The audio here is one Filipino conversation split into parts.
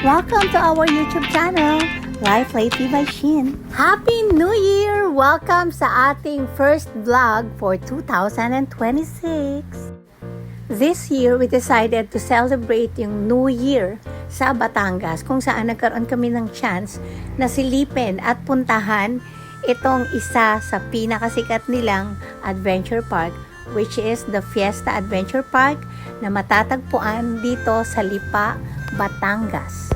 Welcome to our YouTube channel, Life Lately by Shin. Happy New Year! Welcome sa ating first vlog for 2026. This year, we decided to celebrate yung New Year sa Batangas, kung saan nagkaroon kami ng chance na silipin at puntahan itong isa sa pinakasikat nilang adventure park, which is the Fiesta Adventure Park na matatagpuan dito sa Lipa, Batangas.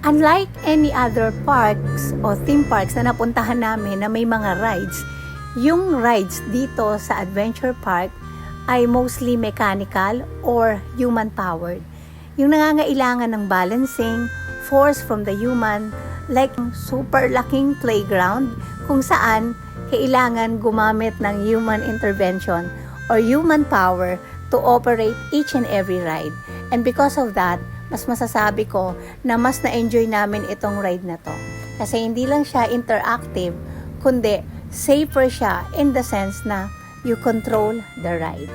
Unlike any other parks o theme parks na napuntahan namin na may mga rides, yung rides dito sa Adventure Park ay mostly mechanical or human-powered. Yung nangangailangan ng balancing, force from the human, like super laking playground kung saan kailangan gumamit ng human intervention or human power to operate each and every ride. And because of that, mas masasabi ko na mas na-enjoy namin itong ride na to. Kasi hindi lang siya interactive, kundi safer siya in the sense na you control the ride.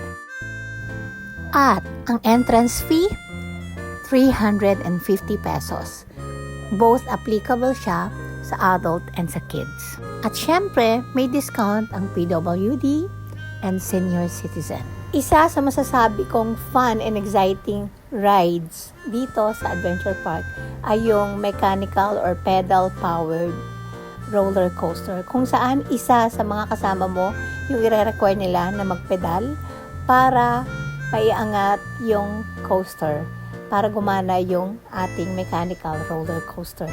At ang entrance fee, 350 pesos. Both applicable siya sa adult and sa kids. At syempre, may discount ang PWD and senior citizen. Isa sa masasabi kong fun and exciting rides dito sa Adventure Park ay yung mechanical or pedal-powered roller coaster. Kung saan isa sa mga kasama mo yung i-require nila na magpedal para maiangat yung coaster, para gumana yung ating mechanical roller coaster.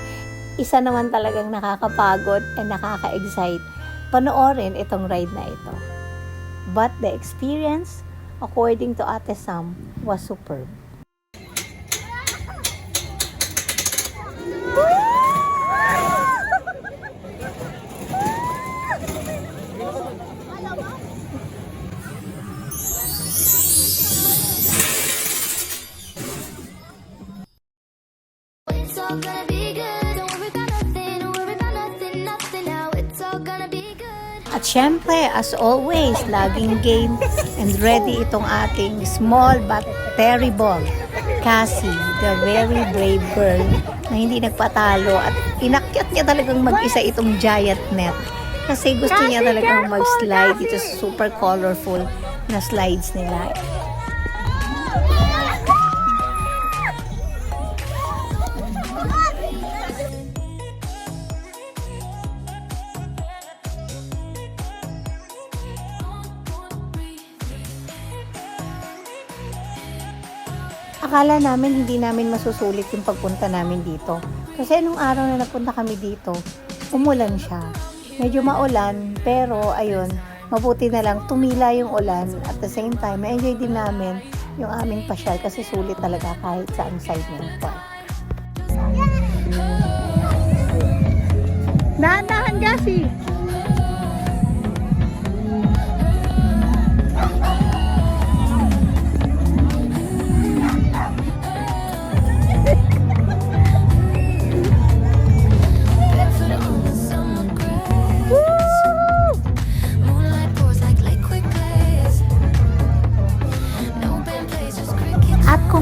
Isa naman talagang nakakapagod and nakaka-excite panoorin itong ride na ito. But the experience, according to Ate Sam, was superb. At syempre, as always, laging game and ready itong ating small but terrible Cassie, the very brave girl na hindi nagpatalo at inakyat niya talagang mag-isa itong giant net kasi gusto niya talagang mag-slide dito sa super colorful na slides nila. Akala namin hindi namin masusulit yung pagpunta namin dito. Kasi nung araw na napunta kami dito, umulan siya. Medyo maulan, pero ayun, mabuti na lang tumila yung ulan. At the same time, na-enjoy din namin yung aming pasyal kasi sulit talaga kahit saan side ng park. Dahan-dahan, Gashi!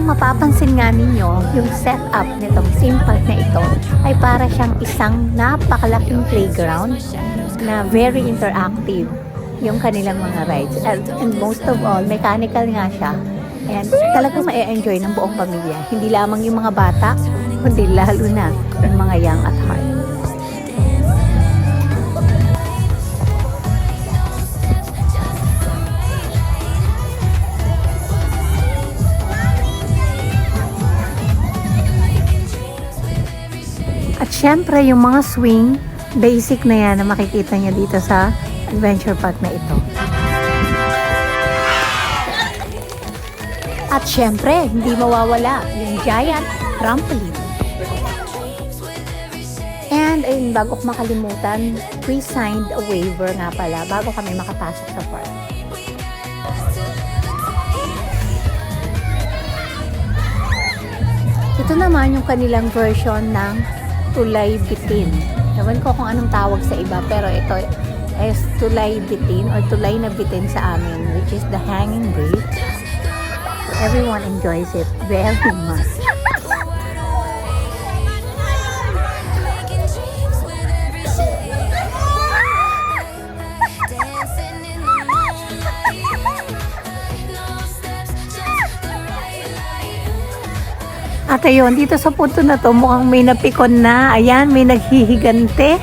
Mapapansin nga ninyo, yung setup nitong theme park na ito ay para siyang isang napakalaking playground na very interactive yung kanilang mga rides. And most of all, mechanical nga siya. And talagang ma-enjoy ng buong pamilya. Hindi lamang yung mga bata, kundi lalo na yung mga young at heart. Siyempre, yung mga swing, basic na yan na makikita niya dito sa Adventure Park na ito. At siyempre, hindi mawawala yung giant trampoline. And ayun, bago ko makalimutan, we signed a waiver nga pala bago kami makapasok sa park. Ito naman yung kanilang version ng tulay bitin. Ewan ko kung anong tawag sa iba, pero ito is tulay bitin or tulay na bitin sa amin, which is the hanging bridge. everyone enjoys it very much. At ayun, dito sa punto na to, mukhang may napikon na. Ayan, may naghihigante.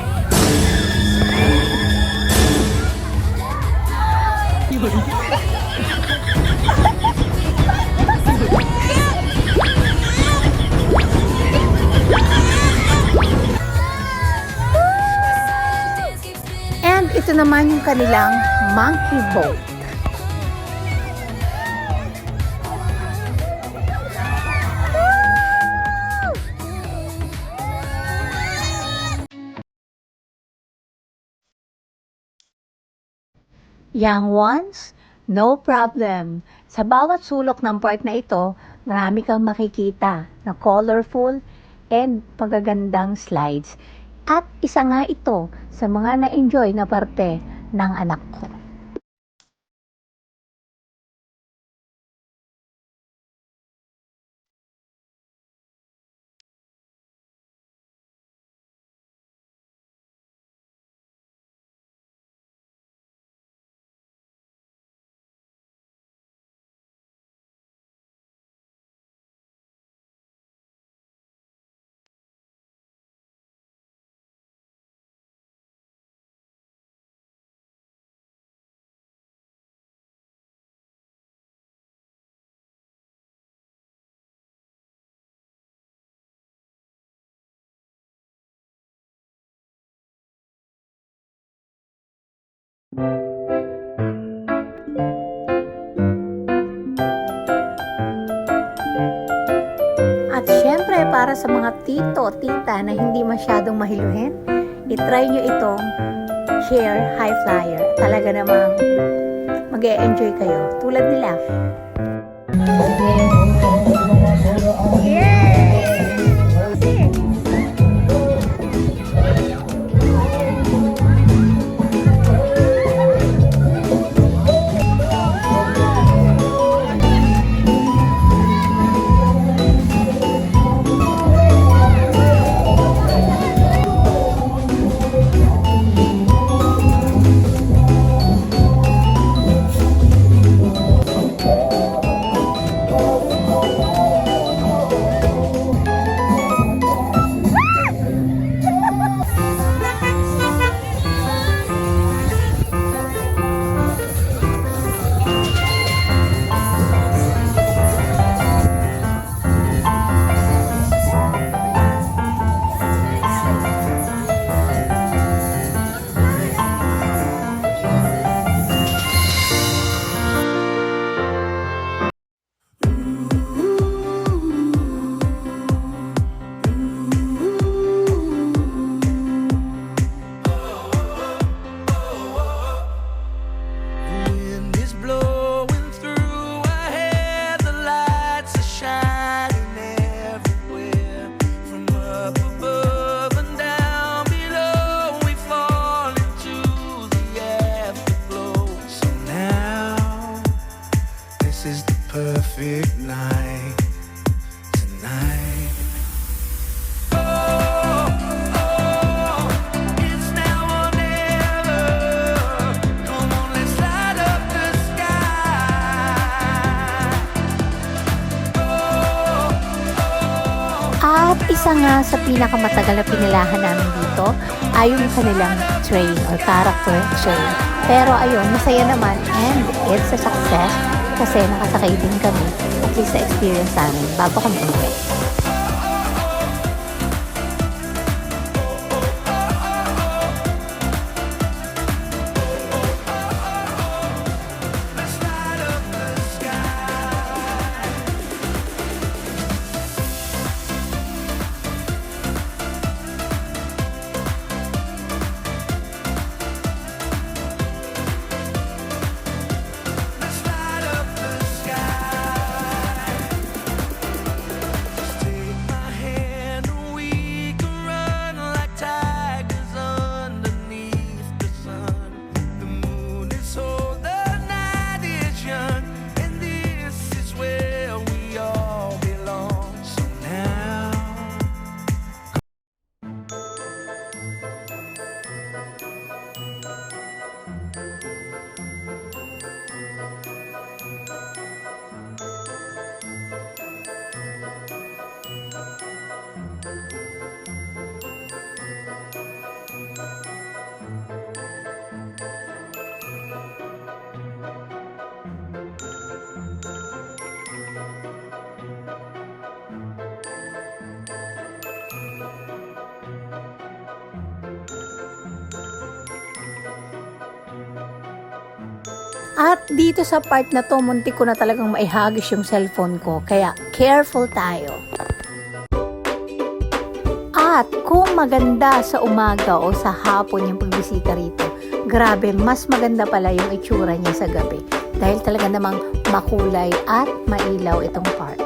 And ito naman yung kanilang monkey boat. Young ones, no problem. Sa bawat sulok ng park na ito, marami kang makikita na colorful and magagandang slides. At isa nga ito sa mga na-enjoy na parte ng anak ko. At syempre, para sa mga tito, tita na hindi masyadong mahiluhin, itry nyo itong Chair High Flyer. Talaga namang mag-e-enjoy kayo. Tulad nila. Perfect night tonight. It's now or never. Come on, let's light up the sky. At isa nga sa pinakamatagal na pinilahan namin dito ay yung kanilang train or character train. Pero ayun, masaya naman and it's a success kasi nakasakay din kami at least sa experience namin bago kami umuwi. Take At dito sa part na to, muntik ko na talagang maihagis yung cellphone ko. Kaya careful tayo. At kung maganda sa umaga o sa hapon yung pagbisita rito, grabe, mas maganda pala yung itsura niya sa gabi. Dahil talaga namang makulay at mailaw itong park.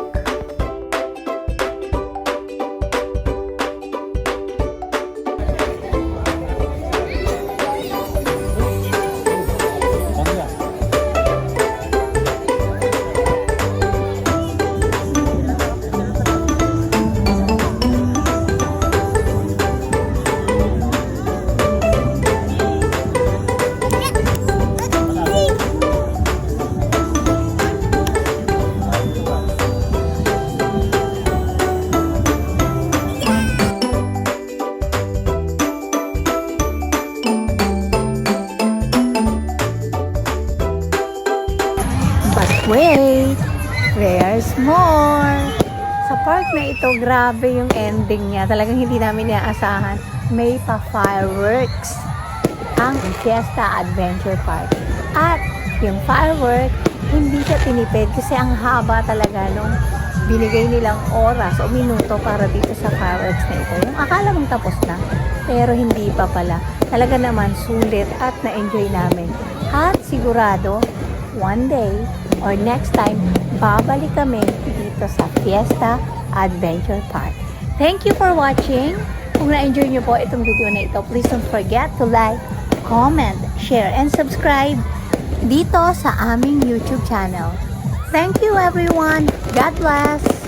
But wait, there's more. Sa park na ito, grabe yung ending niya. Talagang hindi namin inaasahan. May pa-fireworks ang Fiesta Adventure Park. At yung firework, hindi siya tinipid kasi ang haba talaga nung binigay nilang oras o minuto para dito sa fireworks na ito. Yung akala mong tapos na, pero hindi pa pala. Talaga naman sulit at na-enjoy namin. At sigurado, one day or next time, babalik kami dito sa Fiesta Adventure Park. Thank you for watching. Kung na-enjoy nyo po itong video na ito, please don't forget to like, comment, share, and subscribe dito sa aming YouTube channel. Thank you everyone. God bless.